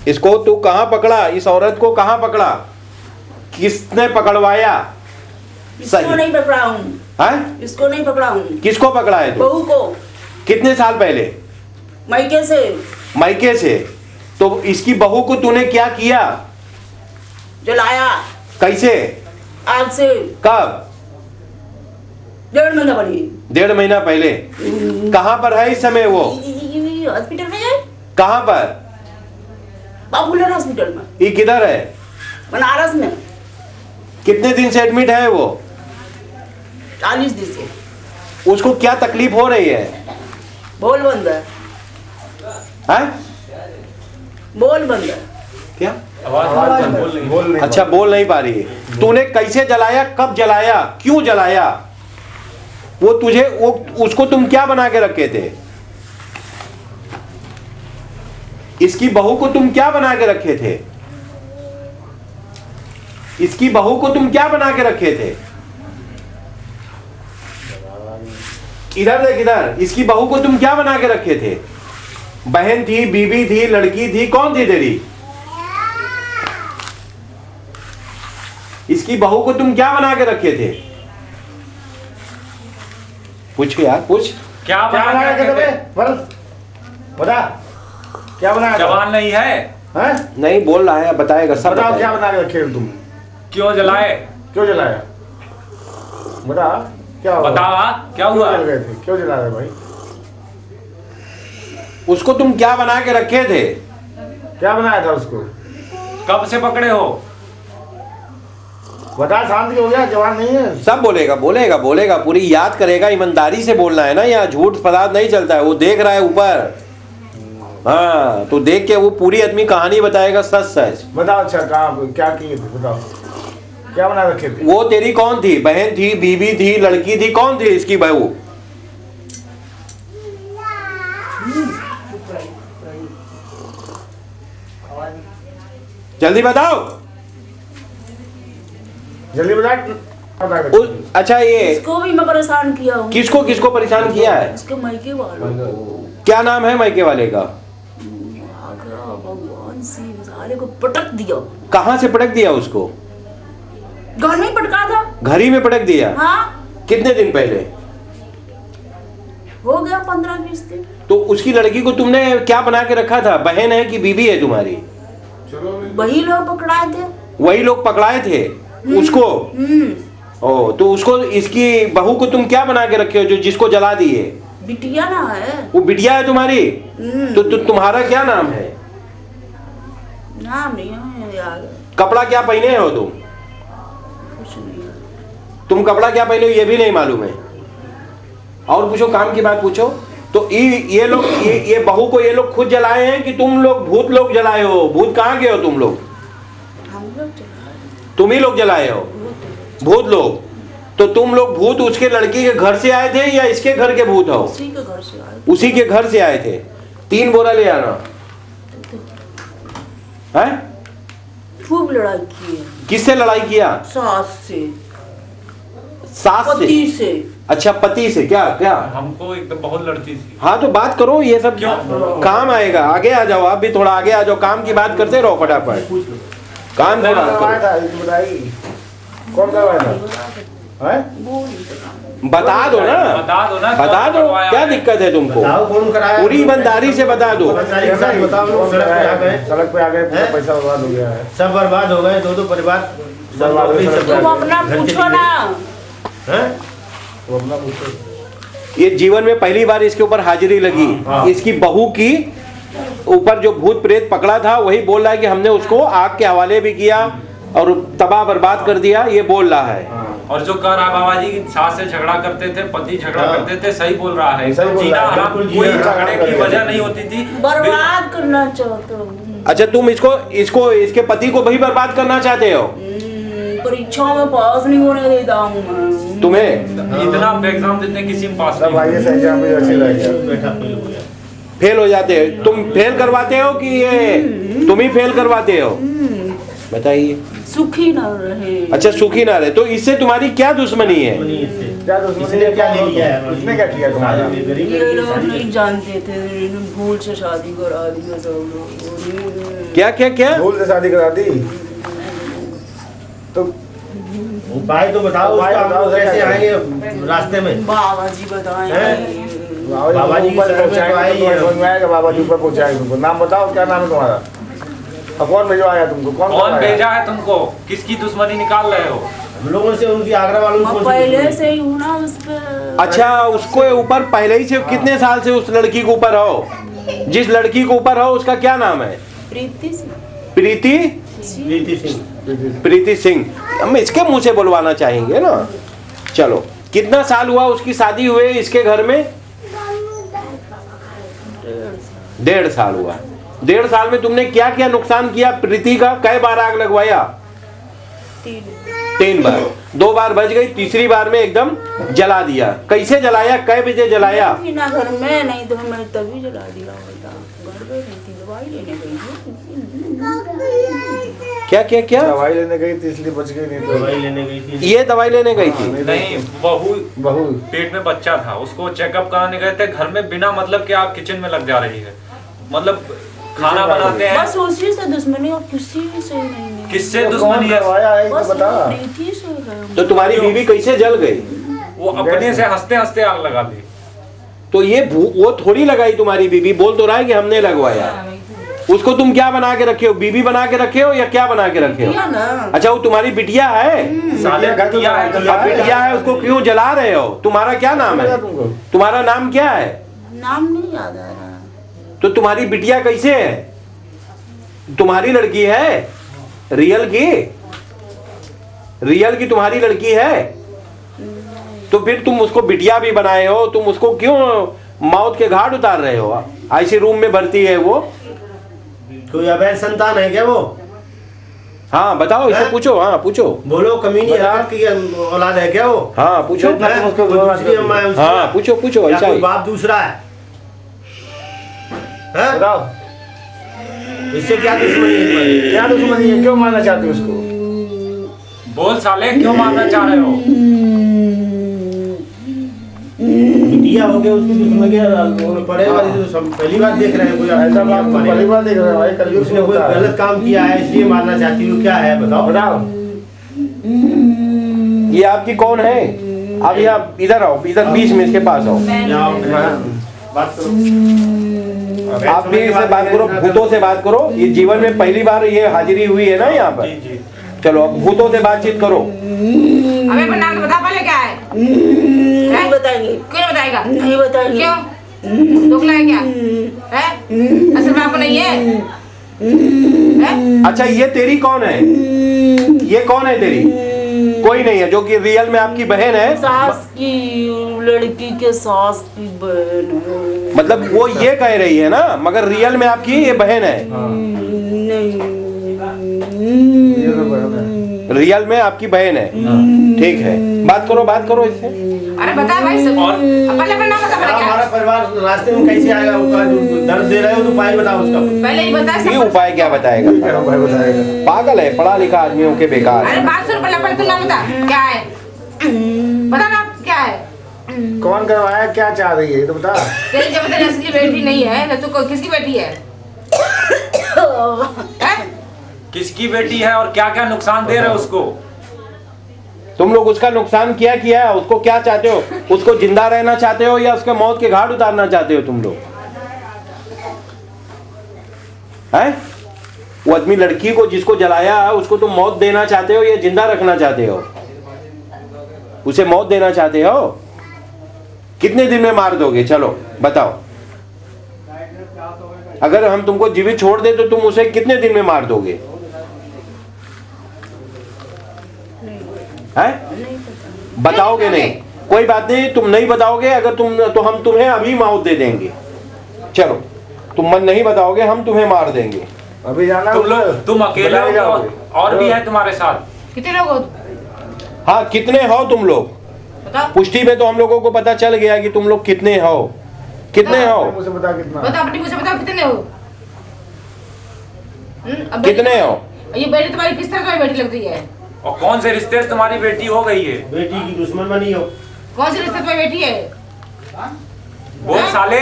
इसको तू कहाँ पकड़ा? इस औरत को कहाँ पकड़ा? किसने पकड़वाया? इसको नहीं पकड़ा हूँ। हाँ? इसको नहीं पकड़ा हूँ। किसको पकड़ा है तू? बहू को। कितने साल पहले? मायके से। मायके से? तो इसकी बहू को तूने क्या किया? जलाया। कैसे? आग से। कब? 1.5 महीना पहले। 1.5 महीना पहले। कहाँ पर है इस समय वो? हॉस्पिटल में है। कहाँ पर? बाबूलाल हॉस्पिटल में। ये किधर है? बनारस में। कितने दिन से एडमिट है वो? 40 दिन से। उसको क्या तकलीफ हो रही है? बोल बंद है। हाँ? बोल बंद है। क्या? आवाज बोल नहीं। अच्छा, बोल नहीं पा रही है। तूने कैसे जलाया? कब जलाया? क्यों जलाया? वो तुझे उसको तुम क्या बना के रखे थे? इसकी बहू को तुम क्या बना के रखे थे? इसकी बहू को तुम क्या बना के रखे थे? इधर देख, इधर। इसकी बहू को तुम क्या बना के रखे थे? बहन थी, बीबी थी, लड़की थी, कौन थी तेरी? इसकी बहू को तुम क्या बना के रखे थे? पूछ यार, पूछ। क्या बनाया के रखे थे? बता क्या बनाया? जवान नहीं है? हैं? नहीं बोल रहा है, बताएगा सब। बताओ क्या बना के रखे तुम? क्यों जलाए? क्यों जलाया? बता क्या हुआ? बता क्या हुआ? क्यों जल गए थे? क्यों जला रहे भाई? उसको तुम क्या बना के रखे थे? क्या बनाया था उसको? कब से पकड़े हो? बता, शांति हो गया, जवान नहीं है। सब बोलेगा, बोलेगा, बोलेगा, पूरी याद करेगा। ईमानदारी से बोलना है ना, यहाँ झूठ पदार्थ नहीं चलता है। वो देख रहा है ऊपर। हाँ, तो देख के वो पूरी आदमी कहानी बताएगा, सच सच। बताओ अच्छा, कहाँ क्या किए थे? बताओ क्या बना रखे थे? वो तेरी कौन थी? बहन थी, बीबी थी, लड़की थी, कौन थी इसकी बहू? जल्दी बताओ। जल्दी बता। अच्छा, ये इसको भी मैं परेशान किया हूँ। किसको किसको परेशान किया है? इसके मायके वालों को। क्या नाम है मायके वाले का? भगवान सिंह साले को पटक दिया। कहाँ से पटक दिया उसको? घर में ही पटका था। घर ही में पटक दिया? हाँ। कितने दिन पहले? हो गया 15-20 दिन। तो उसकी लड़की को तुमने क्या बना के रखा था? बहन है कि बीबी है तुम्हारी? वही लोग पकड़ाए थे। वही लोग पकड़ाए थे उसको? ओ, तो उसको, इसकी बहू को तुम क्या बना के रखे हो जो जिसको जला दिए? बिटिया ना है। वो बिटिया है तुम्हारी? तो तुम्हारा क्या नाम है? नाम नहीं है यार। कपड़ा क्या पहने हो तुम? कुछ नहीं है। तुम कपड़ा क्या पहने हो ये भी नहीं मालूम है? और पूछो, काम की बात पूछो। तो ये लोग, ये बहू को ये लोग खुद जलाए हैं कि तुम लोग भूत लोग जलाए हो? भूत कहाँ गए हो तुम लोग? हम लोग जलाए। तुम ही लोग जलाए हो भूत लोग? तो तुम लोग भूत उसके लड़की के घर से आए थे या इसके घर के भूत हो? उसी के घर से आए थे। उसी के घर से आए थे। 3 बोरा ले आना है। खूब लड़ाई की है। किससे लड़ाई किया? सास से। सास से? पति से। अच्छा, पति से। क्या क्या? हमको एकदम बहुत लड़ती थी। हाँ, तो बात करो, ये सब क्यों? काम आएगा। आगे आ जाओ, आप भी थोड़ा आगे आ जाओ। काम की बात करते रहो फटाफट। काम थोड़ा करवाया करो। था इसको बताइए। कौन करवाया था? हैं? बता दो ना, बता दो ना। बता कौन दो। करवाया क्या है? दिक्कत है तुमको? कौन कराया? पूरी ईमानदारी से बता दो। सड़क पे आ गए, पूरा पैसा बर्बाद हो गया है। सब बर्बाद हो गए, दो परिवार बर्बाद हो गए, सब तुम अपना पूछो ना। हैं? वो अपना पूछो। ये जीवन में पहली बार इसके ऊपर हाजिरी लगी। हाँ। इसकी बहू की ऊपर जो भूत प्रेत पकड़ा था वही बोल रहा है कि हमने उसको आग के हवाले भी किया और तबाह बर्बाद कर दिया। ये बोल रहा है। और जो कह रहा है बाबा जी की सास से झगड़ा करते थे, पति झगड़ा करते थे, सही बोल रहा है। सही बोल जीना रहा है, हराम, बिल्कुल कोई जीना हराम झगड़े की कर वजह दिया। नहीं होती थी। बर्बाद करना चाहते हो। अच्छा, तुम इसको इसके पति को भी बर्बाद करना चाहते हो? परीक्षा में पास नहीं होने देता हूँ मैं। तुम्हें इतना एग्जाम देने किसी में पास सब नहीं। आइए से एग्जाम में अच्छे लग गया। बैठा फेल हो गया। फेल हो जाते हो? तुम फेल करवाते हो कि ये तुम ही फेल करवाते हो? बताइए। सुखी ना रहे। अच्छा, सुखी ना रहे। तो इससे तुम्हारी क्या दुश्मनी है? क्या दुश्मनी? इसने क्या ले लिया है? उसने क्या किया तुम्हारा? ये लोग नहीं जानते थे, भूल से शादी करा दिया सब लोग। क्या क्या क्या? भूल से शादी करा दी तो उपाय तो बताओ उपाय उसका, बताओ, हम लोग कैसे क्या आएंगे रास्ते में? बाबा जी बताएं। बाबा जी ऊपर के शरण में तो आए ही हैं। समझ में आएगा, बाबा जी ऊपर पहुंचाएंगे तुमको। नाम बताओ, क्या नाम है तुम्हारा? और कौन भिजवाया तुमको? कौन करवाया? भेजा है तुमको? किसकी दुश्मनी निकाल रहे हो? हम लोगों से उनकी आगरा वालों मैं को पहले से ही हूँ ना उस पर। अच्छा, उसको ऊपर पहले ही से कितने साल से उस लड़की के ऊपर हो? जिस लड़की के ऊपर हो उसका क्या नाम है? प्रीति से। प्रीति? प्रीति सिंह। प्रीति सिंह। हम इसके मुंह से बुलवाना चाहेंगे ना। चलो, कितना साल हुआ उसकी शादी हुए इसके घर में? 1.5 साल हुआ। 1.5 साल में तुमने क्या क्या नुकसान किया प्रीति का? कई बार आग लगवाया? 3 बार। 2 बार बच गई, तीसरी बार में एकदम जला दिया। कैसे जलाया? कै बजे जलाया? ना घर में नहीं तो मैं तभी जला दिया होता। घर में नहीं थी, दवाई लेने गई थी। क्या क्या क्या? दवाई लेने गई थी इसलिए बच गई, नहीं तो दवाई लेने गई थी। ये दवाई लेने गई थी? नहीं, बहू बहू पेट में बच्चा था, उसको चेकअप कराने गए थे। घर में बिना मतलब के आग किचन में लग जा रही है। मतलब खाना बनाते हैं। बस उसी से दुश्मनी और किसी से नहीं है। किससे तो दुश्मनी कौन है? करवाया है, ये बस तो बता। प्रीति से है। तो तुम्हारी बीवी कैसे जल गई? वो अपने से हंसते हंसते आग लगा दी। तो ये वो थोड़ी लगाई तुम्हारी बीवी। बोल तो रहा है कि हमने लगवाया। उसको तुम क्या बना के रखे हो? बीबी बना के रखे हो या क्या बना के रखे हो? किया ना। अच्छा, वो तुम्हारी बिटिया है? साले बिटिया है, अब बिटिया है, उसको क्यों जला रहे हो? तुम्हारा क्या नाम है? तुमको तुम्हारा नाम क्या है? नाम नहीं याद आ रहा। तो तुम्हारी बिटिया कैसे है? तुम्हारी लड़की है? रियल की? रियल की तुम्हारी लड़की है? तो फिर तुम उसको बिटिया भी बनाए हो, तुम उसको क्यों मौत के घाट उतार रहे हो? ऐसी रूम में भर्ती है वो। कोई अवैध संतान है क्या वो? हाँ बताओ, इसे पूछो। हाँ पूछो। बोलो, कमीनी हरकत की औलाद है क्या वो? हाँ पूछो। कितना तुम उसको कोई बुलवा दूसरी अम्मा है उसकी? हाँ पूछो पूछो। या ऐसा कोई ही। बाप दूसरा है? हैं? बताओ, इससे क्या दुश्मनी है तुम्हारी? क्या दुश्मनी है? क्यों मारना चाहते हो उसको? बोल साले, क्यों मारना चाह रहे हो? बिटिया हो गया उसकी दुश्मनी है, पड़े वाली तो सब पहली बार देख रहे हैं। कोई ऐसा बात तो पहली बार देख रहे हो भाई, कलयुग उसने में कोई होता है। गलत काम किया है इसलिए मारना चाहती हो? क्या है बताओ? बताओ, ये आपकी कौन है? अब ये आप इधर आओ, इधर बीच में इसके पास आओ। जाओ, बात करो। आप भी इससे बात करो, भूतों से बात करो। ये जीवन में पहली बार ये हाजिरी हुई है ना यहाँ जी पर। जी। चलो अब भूतों से बातचीत करो। हमें अपना नाम तो बता पहले क्या है? नहीं बताएंगे। क्यों नहीं बताएगा? नहीं बताएंगे। क्यों? दुखला है क्या? है? असल में आपको नहीं है? है? अच्छा, ये तेरी कौन है? ये कौन है तेरी? कोई नहीं है, जो कि रियल में आपकी बहन है। सास की लड़की के सास की बहन है। मतलब वो ये कह रही है ना, मगर रियल में आपकी ये बहन है। नहीं। ये तो बहन है। रियल में आपकी बहन है। ठीक है, बात करो इससे। अरे बता भाई सब। और- अब पहले अपना नाम बता पहले क्या हमारा है? परिवार रास्ते में कैसे आएगा? उसका जो दर्द दे रहे हो तो उपाय बताओ उसका। पहले ही बता ये सब। उपाय क्या बताएगा? क्या भाई बताएगा? पागल है, पढ़ा लिखा आदमियों के बेकार अरे है। बात सुन, पहले तू नाम बता क्या है? बता ना क्या है? कौन करवाया? क्या चाह रही है ये तो बता। तेरी जब तेरी असली बेटी नहीं है तो तू किसकी बेटी है? हैं? किसकी बेटी है और क्या क्या नुकसान दे रहे हो उसको? तुम लोग उसका नुकसान किया है? उसको क्या चाहते हो? उसको जिंदा रहना चाहते हो या उसके मौत के घाट उतारना चाहते हो तुम लोग? हैं? वो आदमी लड़की को जिसको जलाया उसको तुम मौत देना चाहते हो या जिंदा रखना चाहते हो? उसे मौत देना चाहते हो? कितने दिन में मार दोगे? चलो बताओ। अगर हम तुमको जीवित छोड़ दे तो तुम उसे कितने दिन में मार दोगे? हैं? बताओगे नहीं? कोई बात नहीं, तुम नहीं बताओगे। अगर तुम तो हम तुम्हें अभी मौत दे देंगे। चलो, तुम मन नहीं बताओगे, हम तुम्हें मार देंगे। अभी जाना तुम लोग, तुम अकेले बताए हो जाओगे। और भी है तुम्हारे साथ? कितने लोग हो? हाँ, कितने हो तुम लोग? बताओ। पुष्टि में तो हम लोगों को पता चल गया कि तुम लोग कितने हो। कितने हो? मुझे बता कितना। बता अपनी मुझे बताओ कितने हो? अब कितने हो? ये बेटी तुम्हारी किस तरह की बेटी लगती है? और कौन से रिश्ते से तुम्हारी बेटी हो गई है? बेटी की दुश्मन बनी हो। कौन सी रिश्ते तुम्हारी बेटी है? बोल साले।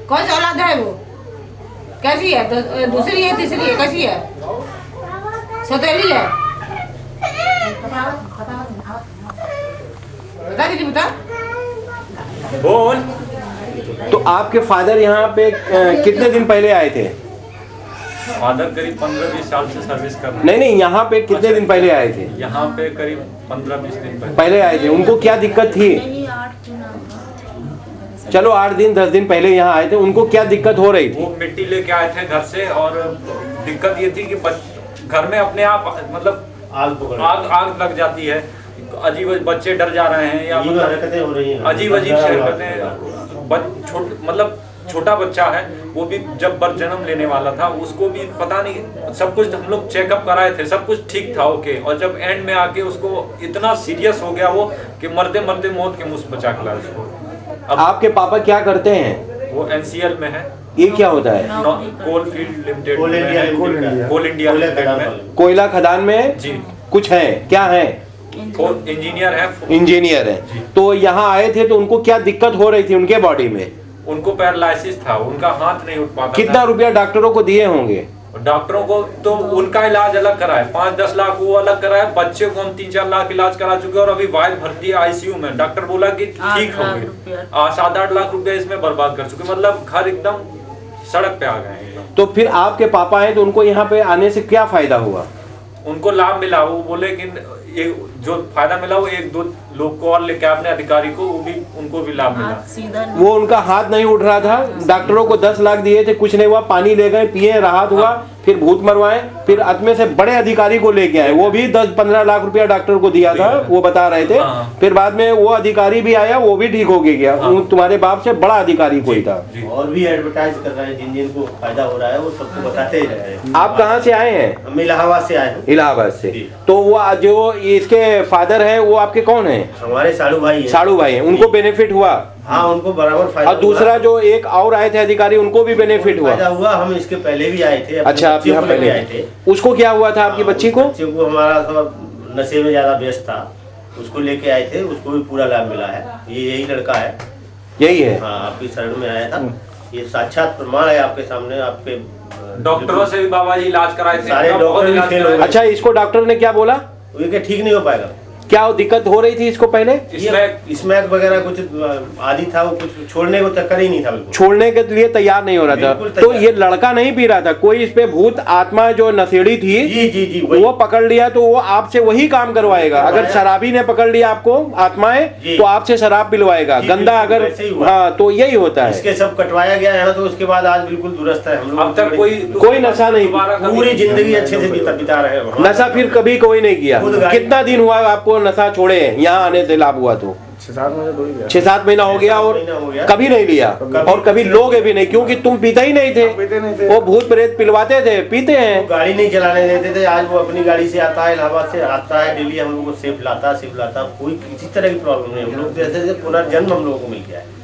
कौन सी औलाद है वो? कैसी है? दूसरी है, तीसरी है, कैसी है? सौतेली है? बता दीदी, बता। बोल। तो आपके फादर यहाँ पे कितने दिन पहले आए थे? फादर करीब 15-20 साल से सर्विस कर रहे हैं। नहीं, यहाँ पे कितने दिन पहले आए थे? यहाँ पे करीब 15-20 दिन पहले आए थे। उनको क्या दिक्कत थी? नहीं 8 दिन चलो 8 दिन 10 दिन पहले यहाँ आए थे, उनको क्या दिक्कत हो रही थी? वो मिट्टी लेके आए थे घर से, और दिक्कत ये थी कि घर में अपने आप मतलब आग लग जाती है, अजीब बच्चे डर जा रहे हैं, या हरकतें हो रही हैं, अजीब हरकतें। मतलब छोटा बच्चा है, वो भी जब बर्थ जन्म लेने वाला था, उसको भी पता नहीं, सब कुछ हम लोग चेकअप कराए थे, सब कुछ ठीक था, ओके, और जब एंड में आके उसको इतना सीरियस हो गया वो कि मरते मरते मौत के मुंह से बचा के लाया उसको। अब आपके पापा क्या करते हैं? वो NCL में है। ये क्या होता है? कोल फील्ड लिमिटेड, कोल इंडिया लिमिटेड में कोयला खदान में जी कुछ है, क्या है? इंजीनियर है। इंजीनियर है। तो यहाँ आए थे तो उनको क्या दिक्कत हो रही थी उनके बॉडी में? उनको पैरालिसिस था, उनका हाथ नहीं उठ पाता। कितना रुपया डॉक्टरों को दिए होंगे? डॉक्टरों को तो उनका इलाज अलग कराए, 5-10 लाख वो अलग कराए, बच्चे को हम 3-4 लाख इलाज करा चुके और अभी वाइद भर्ती है ICU में। डॉक्टर बोला कि ठीक हो गए, 7-8 लाख रुपया इसमें बर्बाद कर चुके, मतलब घर एकदम सड़क पे आ गए हैं। तो फिर आपके पापा आए तो उनको यहाँ पे आने से क्या फायदा हुआ? उनको लाभ मिला, वो बोले कि ये जो फायदा मिला वो 1-2 लोग को और लेके अपने अधिकारी को, वो भी उनको भी लाभ मिला। वो उनका हाथ नहीं उठ रहा था, डॉक्टरों को 10 लाख दिए थे, कुछ नहीं हुआ, पानी ले गए, पिए, राहत हुआ, फिर भूत मरवाए, फिर अतमे से बड़े अधिकारी को लेके आए, वो भी 10-15 लाख रुपया डॉक्टर को दिया था, वो बता रहे थे। फिर बाद में वो अधिकारी भी आया, वो भी ठीक हो गया। तुम्हारे बाप से बड़ा अधिकारी कोई था। और भी एडवर्टाइज कर रहे हैं, जिन जिन को फायदा हो रहा है वो सबको बताते ही रहे हैं। आप कहाँ से आए हैं? हम इलाहाबाद से आए हैं। इलाहाबाद से। तो वो जो इसके फादर है वो आपके कौन है? हमारे साड़ू भाई हैं। साड़ू भाई हैं, उनको बेनिफिट हुआ? हाँ, उनको बराबर फायदा। और दूसरा जो एक और आए थे अधिकारी, उनको भी बेनिफिट हुआ? फायदा हुआ, हम इसके पहले भी आए थे। अच्छा, आप यहाँ पहले आए थे। उसको क्या हुआ था आपकी बच्ची को? बच्चे को हमारा थोड़ा नशे में ज्यादा व्यस्त था, उसको लेके आए थे, उसको भी पूरा लाभ मिला है। ये यही लड़का है, यही है? हाँ, आपकी शरण में आया था। ये साक्षात प्रमाण है आपके सामने। आपके डॉक्टरों से भी बाबा जी इलाज कराए थे, सारे डॉक्टर भी फेल हो गए। अच्छा, इसको डॉक्टर ने क्या बोला? ये ठीक नहीं हो पाएगा। क्या दिक्कत हो रही थी इसको पहले? स्मैक वगैरह कुछ आदि था, वो कुछ छोड़ने को चक्कर ही नहीं था, बिल्कुल छोड़ने के लिए तैयार नहीं हो रहा था। तो ये लड़का नहीं पी रहा था, कोई इस पे भूत आत्मा जो नशेड़ी थी, जी वो पकड़ लिया, तो वो आपसे वही काम करवाएगा। अगर शराबी ने पकड़ लिया आपको, आत्माएं, तो आपसे शराब पिलवाएगा। गंदा अगर, हाँ, तो यही होता है। इसके सब कटवाया गया है, तो उसके बाद आज बिल्कुल दुरुस्त है। हम लोग अब तक कोई नशा नहीं, पूरी जिंदगी अच्छे से बिता रहे हैं। नशा फिर कभी कोई नहीं किया। कितना दिन हुआ आपको नशा छोड़े, यहाँ आने से लाभ हुआ? तो 6-7 महीना हो गया, और कभी नहीं लिया, और कभी लोगे भी नहीं, क्योंकि तुम पीते ही नहीं थे। वो भूत प्रेत पिलवाते थे, पीते हैं। गाड़ी नहीं चलाने देते थे। आज वो अपनी गाड़ी से आता है, इलाहाबाद से आता है, डेली हम लोग को सेफ लाता, कोई किसी तरह की प्रॉब्लम नहीं। हम लोग जैसे पुनर्जन्म हम लोगों को मिल गया है।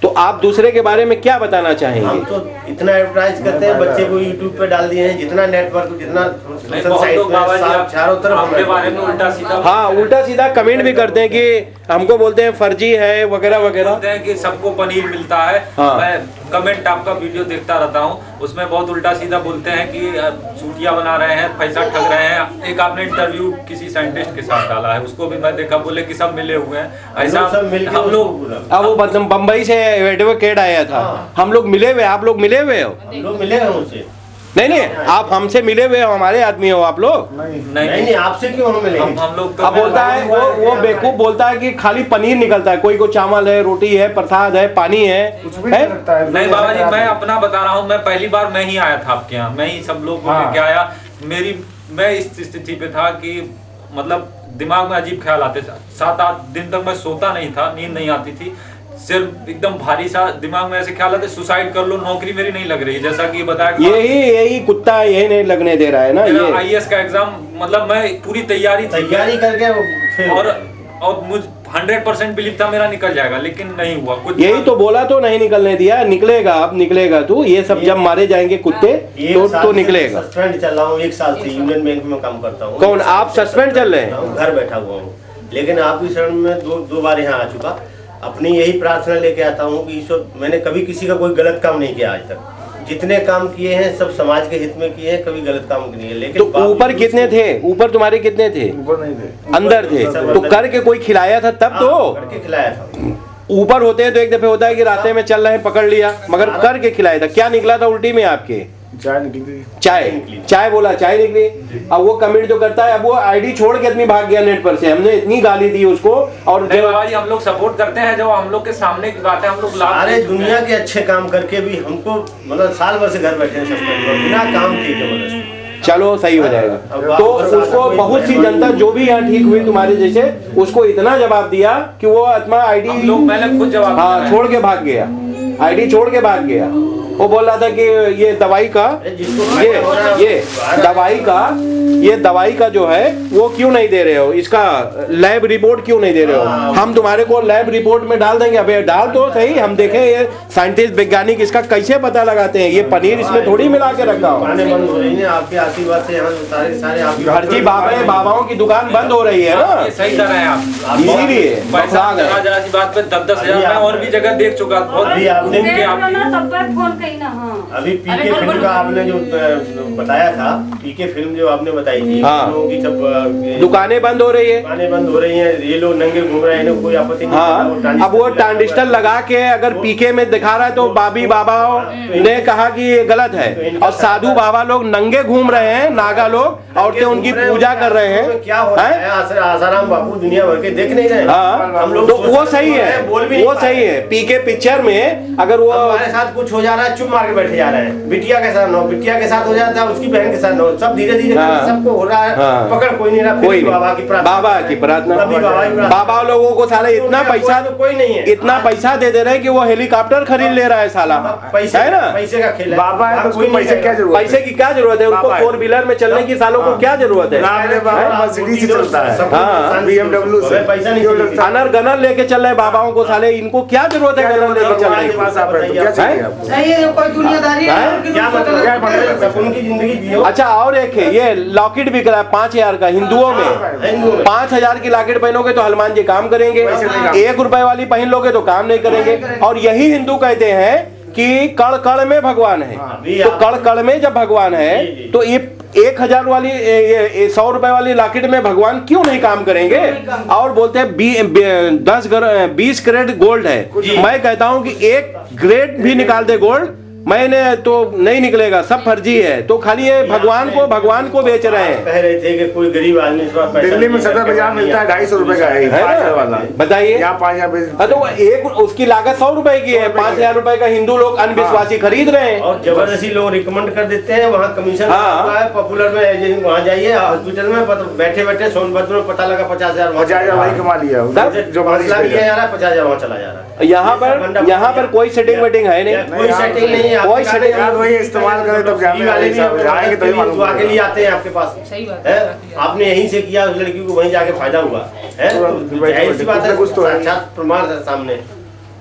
तो आप दूसरे के बारे में क्या बताना चाहेंगे? हम तो इतना एडवर्टाइज करते हैं, बच्चे को यूट्यूब पे डाल दिए हैं, जितना नेटवर्क, जितना चारों तरफ बारे में उल्टा सीधा, हाँ, उल्टा सीधा कमेंट भी करते हैं कि हमको बोलते हैं फर्जी है वगैरह वगैरह, बोलते हैं कि सबको पनीर मिलता है। हाँ। मैं कमेंट आपका वीडियो देखता रहता हूँ, उसमें बहुत उल्टा सीधा बोलते हैं कि चूतिया बना रहे हैं, पैसा ठग रहे हैं। एक आपने इंटरव्यू किसी साइंटिस्ट के साथ डाला है, उसको भी मैं देखा, बोले कि सब मिले हुए हैं। ऐसा हम लोग, अब वो बम्बई से एडवोकेट आया था, हम लोग मिले हुए, आप लोग मिले हुए हो? हम लोग मिले हैं उनसे। नहीं, आप हमसे मिले हुए हो, हमारे आदमी हो आप लोग। नहीं, आपसे क्यों हम मिले? हम लोग तो अब बोलता है वो बेवकूफ बोलता है कि खाली पनीर निकलता है, कोई को चावल है, रोटी है, प्रसाद है, पानी है। नहीं बाबा जी, मैं अपना बता रहा हूँ, मैं पहली बार मैं ही आया था आपके यहाँ, मैं ही सब लोग को लेके आया। मैं इस स्थिति पे था कि मतलब दिमाग में अजीब ख्याल आते थे। 7-8 दिन तक मैं सोता नहीं था, नींद नहीं आती थी, सिर्फ एकदम भारी सा दिमाग में ऐसे ख्याल आते, सुसाइड कर लो, नौकरी मेरी नहीं लग रही, जैसा कि बताया। यही कुत्ता यही नहीं लगने दे रहा है ना। ये IAS का एग्जाम, मतलब मैं पूरी तैयारी करके और मुझ 100% बिलीव था मेरा निकल जाएगा, लेकिन नहीं हुआ कुछ। यही तो बोला, तो नहीं निकलने दिया। निकलेगा, अब निकलेगा तू। ये सब जब मारे जाएंगे कुत्ते तो निकलेगा। सस्पेंड चल रहा हूँ 1 साल से, यूनियन बैंक में काम करता हूँ। कौन आप सस्पेंड चल रहे हैं? घर बैठा हुआ हूँ, लेकिन आपकी शरण में दो बार यहाँ आ चुका। अपनी यही प्रार्थना लेके आता हूँ कि ईश्वर, मैंने कभी किसी का कोई गलत काम नहीं किया आज तक। जितने काम किए हैं सब समाज के हित में किए हैं, कभी गलत काम नहीं है। लेकिन तो ऊपर कितने थे? ऊपर तुम्हारे कितने थे? ऊपर नहीं थे, अंदर थे। तो करके कोई खिलाया था तब तो? करके खिलाया था। ऊपर होते हैं तो एक दफे होता है कि रास्ते में चल रहे हैं पकड़ लिया, मगर करके खिलाया था। क्या निकला था उल्टी में आपके? चाय निकली। चाय बोला, चाय निकली। अब वो कमेंट जो करता है, अब वो आईडी छोड़ के आदमी भाग गया नेट पर से। हमने इतनी गाली दी उसको। और नहीं बाबा जी, हम लोग सपोर्ट करते हैं, जो हम लोग के सामने की बात है हम लोग सारे दुनिया के अच्छे काम करके भी हमको मतलब साल भर से घर बैठे हैं सस्पेंड पर, बिना काम के जबरदस्ती। चलो सही हो जाएगा। तो उसको बहुत सी जनता जो भी यहाँ ठीक हुई तुम्हारे जैसे, उसको इतना जवाब दिया कि वो आत्मा आईडी लोग मैंने खुद जवाब हाँ छोड़ के भाग गया, आईडी छोड़ के भाग गया। वो बोल रहा था कि ये दवाई का ये दवाई का जो है वो क्यों नहीं दे रहे हो, इसका लैब रिपोर्ट क्यों नहीं दे रहे हो? हम तुम्हारे को लैब रिपोर्ट में डाल देंगे। अबे डाल तो सही, हम देखें ये साइंटिस्ट वैज्ञानिक इसका कैसे पता लगाते हैं। ये पनीर इसमें थोड़ी मिला के रखा हो। आपके आशीर्वाद से यहाँ सारे भर्जी बाबाओं की दुकान बंद हो रही है ना, ये सही कर रहे हैं आप। इसीलिए पैसा जरा सी बात पे 10-10 हजार मैं और भी जगह देख चुका बहुत। अभी पीके फिल्म का आपने जो बताया था, पीके फिल्म जो आपने बताई थी, हाँ। लोगों की सब दुकानें बंद हो रही है, दुकानें बंद हो रही हैं, ये लोग नंगे घूम रहे हैं, कोई आपत्ति नहीं। हाँ। अब वो ट्रांजिस्टर लगा के अगर पीके में दिखा रहा है तो बाबी बाबा ने कहा कि ये गलत है। और साधु बाबा लोग नंगे घूम रहे हैं, नागा लोग, औरतें उनकी पूजा कर रहे हैं। क्या हो रहा है? आसाराम बाबू दुनिया भर के देख नहीं रहे। हाँ, हम लोग तो वो सही है, वो सही है। पीके पिक्चर में अगर वो हमारे साथ कुछ हो जा रहा है, चुप मार के बैठे जा रहे हैं। बिटिया के साथ बिटिया के साथ हो जाता है, उसकी बहन के साथ सब धीरे धीरे सबको हो रहा है। पकड़ कोई नहीं रहा, कोई बाबा की प्रार्थना। बाबा लोगों को साले इतना पैसा कोई नहीं है, इतना पैसा दे दे रहे हैं कि वो हेलीकॉप्टर खरीद ले रहा है साला। पैसा है ना, पैसे का खेल है। बाबा है तो उसको पैसे क्या जरूरत है? पैसे की क्या जरूरत है उनको? 4 व्हीलर में चलने की सालों को क्या जरूरत है? मर्सिडीज से चलता है, हाँ, BMW से। पैसा नहीं, अनर गनर लेके चल रहे बाबाओं को साले, इनको क्या जरूरत है गनर लेके चलने की? कोई दुनियादारी उनकी जिंदगी जियो। अच्छा, और एक है ये लॉकेट बिक रहा है 5000 का हिंदुओं में। 5000 की लॉकेट पहनोगे तो हनुमान जी काम करेंगे, 1 रुपए वाली पहन लोगे तो काम नहीं करेंगे। और यही हिंदू कहते हैं कि कण कण में भगवान है। तो कण कण में जब भगवान है तो ये 1000 वाली 100 रुपए वाली लॉकेट में भगवान क्यों नहीं काम करेंगे? और बोलते हैं 20 कैरेट गोल्ड है। मैं कहता हूं कि 1 ग्रेड भी निकाल दे गोल्ड, मैंने तो नहीं निकलेगा, सब फर्जी है। तो खाली ये भगवान को बेच रहे हैं। कह रहे थे कि कोई गरीब आदमी दिल्ली में सदर बाजार मिलता है 250 रुपए का है वाला, बताइए। यहाँ 5000। तो एक उसकी लागत 100 रुपए की है, 5000 रुपए का हिंदू लोग अनविश्वासी खरीद रहे हैं। और जबरदस्ती लोग रिकमेंड कर देते हैं, वहाँ कमीशन पॉपुलर में वहाँ जाइए, हॉस्पिटल में बैठे बैठे सोनभद्र में पता लगा 50,000 वही कमा लिया, जो 5 लाख लिया जा रहा है 50,000 वहाँ चला जा रहा है। यहाँ पर कोई सेटिंग वेटिंग है नहीं, कोई सेटिंग नहीं है। कोई सेटिंग वही इस्तेमाल करें तब जाएंगे तभी मालूम आगे लिए आते हैं आपके पास। सही बात है, आपने यहीं से किया, उस लड़की को वहीं जाके फायदा हुआ है। ऐसी बात है, साक्षात प्रमाण है सामने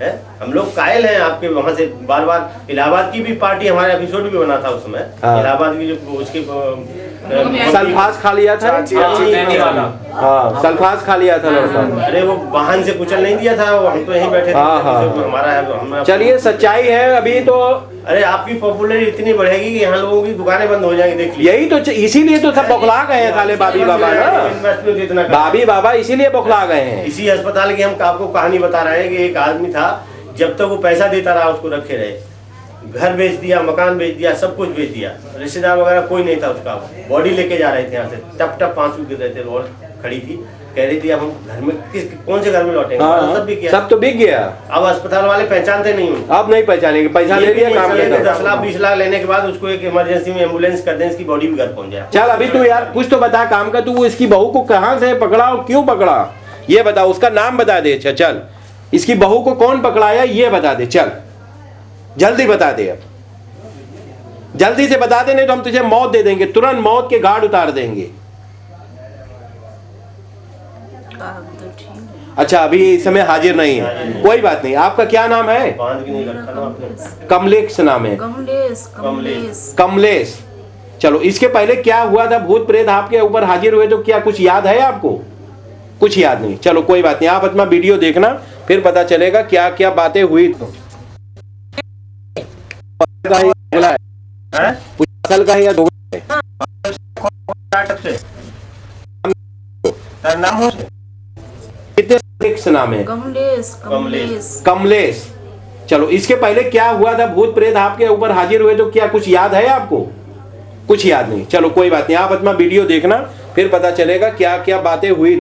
है। हम लोग कायल हैं आपके वहाँ से बार बार। इलाहाबाद की भी पार्टी हमारे एपिसोड भी बना था उस समय। इलाहाबाद की जो उसकी सल्फास खा लिया था, हाँ सल्फास खा लिया था लड़का। अरे वो वाहन से कुचल नहीं दिया था, हम तो यहीं बैठे थे। हमारा है। चलिए सच्चाई है अभी तो। अरे आपकी पॉपुलरिटी इतनी बढ़ेगी कि यहाँ लोगों की दुकानें बंद हो जाएंगी, देख लीजिए। यही तो, इसीलिए तो सब बौखला गए हैं साले बाबी बाबा ना, बाबी बाबा इसीलिए बौखला गए हैं। इसी अस्पताल की हम आपको कहानी बता रहे हैं कि एक आदमी था, जब तक वो पैसा देता रहा उसको रखे रहे। घर बेच दिया, मकान बेच दिया, सब कुछ बेच दिया। रिश्तेदार वगैरह कोई नहीं था उसका। बॉडी लेके जा रहे थे यहाँ से, टप टप 5 गिर रहे थे, और खड़ी थी। कह रही थी अब हम घर में कौन से घर में लौटेंगे। सब बिक गया, सब तो बिक गया। अब अस्पताल वाले पहचानते नहीं हूँ, अब नहीं पहचानेंगे, पैसा ले लिया, काम लेते। 10 लाख 20 लाख लेने के बाद उसको एक इमरजेंसी में एम्बुलेंस कर दें, इसकी बॉडी भी घर पहुंच जाए। चल अभी तू यार कुछ तो बता काम का। तू इसकी बहू को कहाँ से पकड़ा और क्यों पकड़ा ये बता, उसका नाम बता दे। चल इसकी बहू को कौन पकड़ाया ये बता दे, चल जल्दी बता दे, अब जल्दी से बता दे, नहीं तो हम तुझे मौत दे देंगे, तुरंत मौत के घाट उतार देंगे। अच्छा अभी इस समय हाजिर नहीं है, कोई बात नहीं। आपका क्या नाम है? कमलेश नाम है। कमलेश। चलो इसके पहले क्या हुआ था, भूत प्रेत आपके ऊपर हाजिर हुए तो क्या कुछ याद है आपको? कुछ याद नहीं, चलो कोई बात नहीं। आप अपना वीडियो देखना, फिर पता चलेगा क्या क्या बातें हुई। हैं? असल का है या दोगला है? नाटक से तेरा नाम हो कितने सेक्स नाम है? कमलेश कमलेश कमलेश। चलो, इसके पहले क्या हुआ था? भूत प्रेत आपके ऊपर हाजिर हुए तो क्या कुछ याद है आपको? कुछ याद नहीं। चलो कोई बात नहीं, आप अपना वीडियो देखना, फिर पता चलेगा क्या क्या बातें हुई